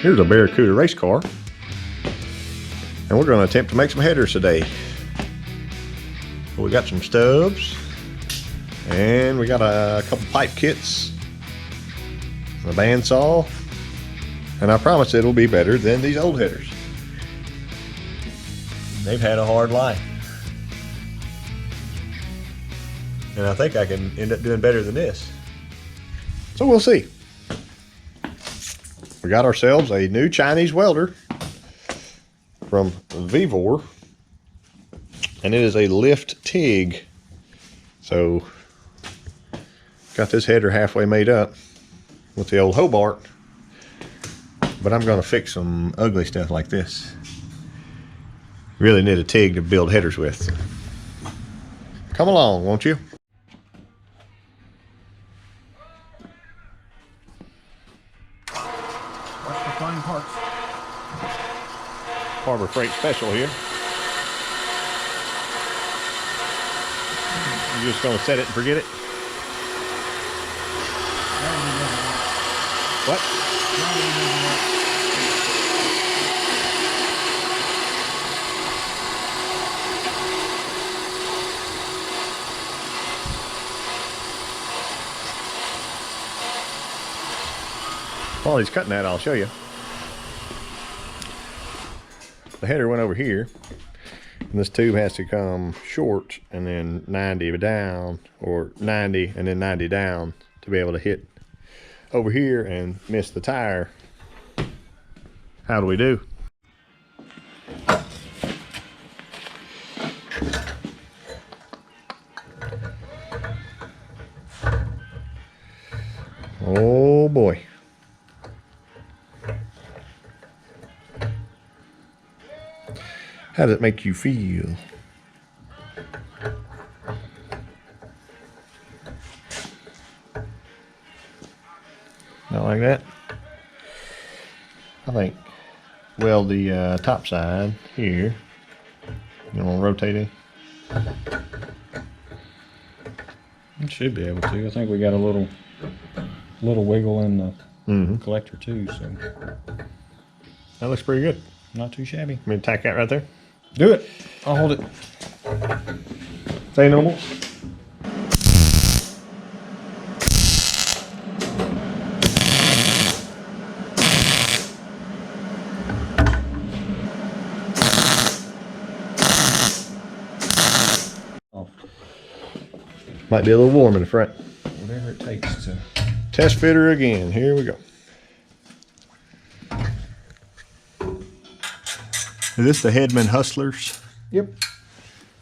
Here's a Barracuda race car, and we're going to attempt to make some headers today. We got some stubs, and we got a couple pipe kits, a bandsaw, and I promise it'll be better than these old headers. They've had a hard life, and I think I can end up doing better than this. So we'll see. We got ourselves a new Chinese welder from Vevor, and it is a lift TIG. So got this header halfway made up with the old Hobart, but I'm going to fix some ugly stuff like this. Really need a TIG to build headers with. Come along, won't you? Fine parts. Harbor Freight Special here. You're just going to set it and forget it? What? While he's cutting that, I'll show you. The header went over here, and this tube has to come short and then 90 down, or 90 and then 90 down to be able to hit over here and miss the tire. How do we do? Oh boy. How does it make you feel? Not like that? I think weld the top side here. You want to rotate it? It should be able to. I think we got a little wiggle in the collector too, so That looks pretty good. not too shabby. Want me to tack that right there? Do it. I'll hold it. Say no more. Oh, Might be a little warm in the front. whatever it takes to. Test fitter again. Here we go. Is this the Hedman Hustlers? Yep.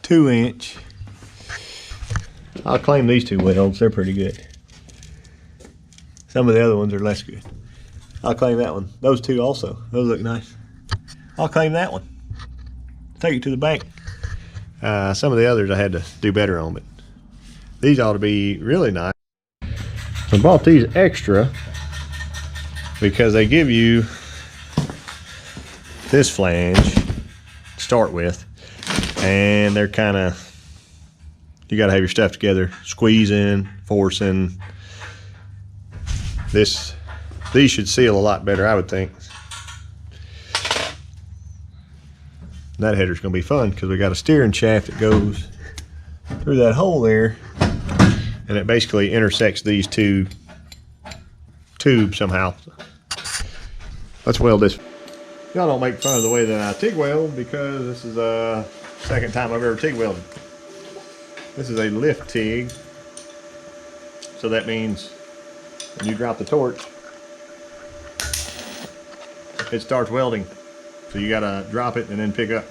2-inch. I'll claim these two welds. They're pretty good. Some of the other ones are less good. I'll claim that one. Those two also. Those look nice. I'll claim that one. Take it to the bank. Some of the others I had to do better on, but these ought to be really nice. So I bought these extra because they give you this flange to start with, and they're kind of, you got to have your stuff together, squeezing, forcing. These should seal a lot better, I would think. That header's going to be fun because we got a steering shaft that goes through that hole there, and it basically intersects these two tubes somehow. Let's weld this. Y'all don't make fun of the way that I TIG weld because this is the second time I've ever TIG welded. This is a lift TIG, so that means when you drop the torch, it starts welding. So you gotta drop it and then pick up.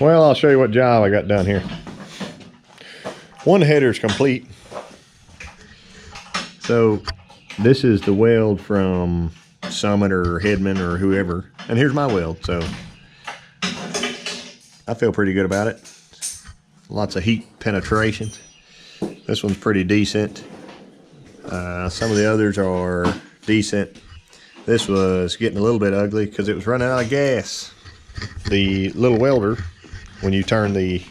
Well, I'll show you what job I got done here. One header's complete. So this is the weld from Summit or Hedman or whoever. And here's my weld, so I feel pretty good about it. Lots of heat penetration. This one's pretty decent. Some of the others are decent. This was getting a little bit ugly because it was running out of gas. The little welder, when you turn the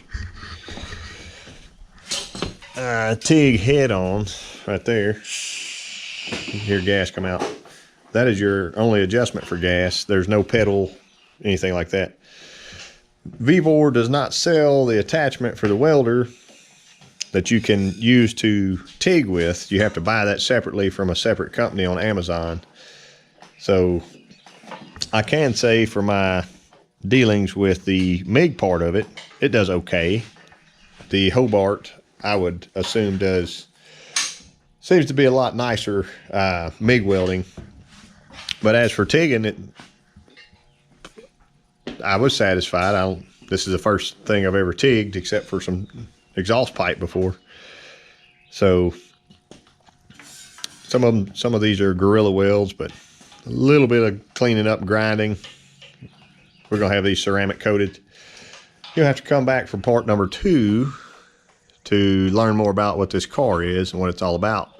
TIG head on right there, you can hear gas come out. That is your only adjustment for gas. There's no pedal, anything like that. Vevor does not sell the attachment for the welder that you can use to TIG with. You have to buy that separately from a separate company on Amazon. So I can say for my dealings with the MIG part of it, it does okay. The Hobart, I would assume, seems to be a lot nicer MIG welding. But as for TIGging, I was satisfied. This is the first thing I've ever TIGged except for some exhaust pipe before. So some of these are Gorilla welds, but a little bit of cleaning up, grinding. We're gonna have these ceramic coated. You'll have to come back for part number 2 to learn more about what this car is and what it's all about.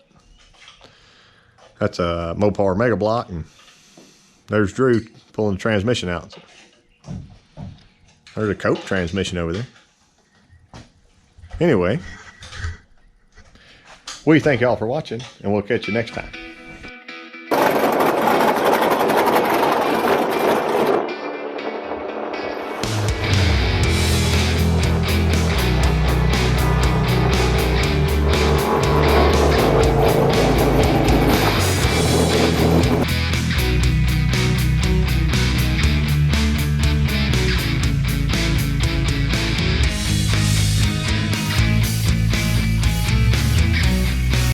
That's a Mopar Mega Block, and there's Drew pulling the transmission out. There's a Cope transmission over there. Anyway, we thank y'all for watching, and we'll catch you next time.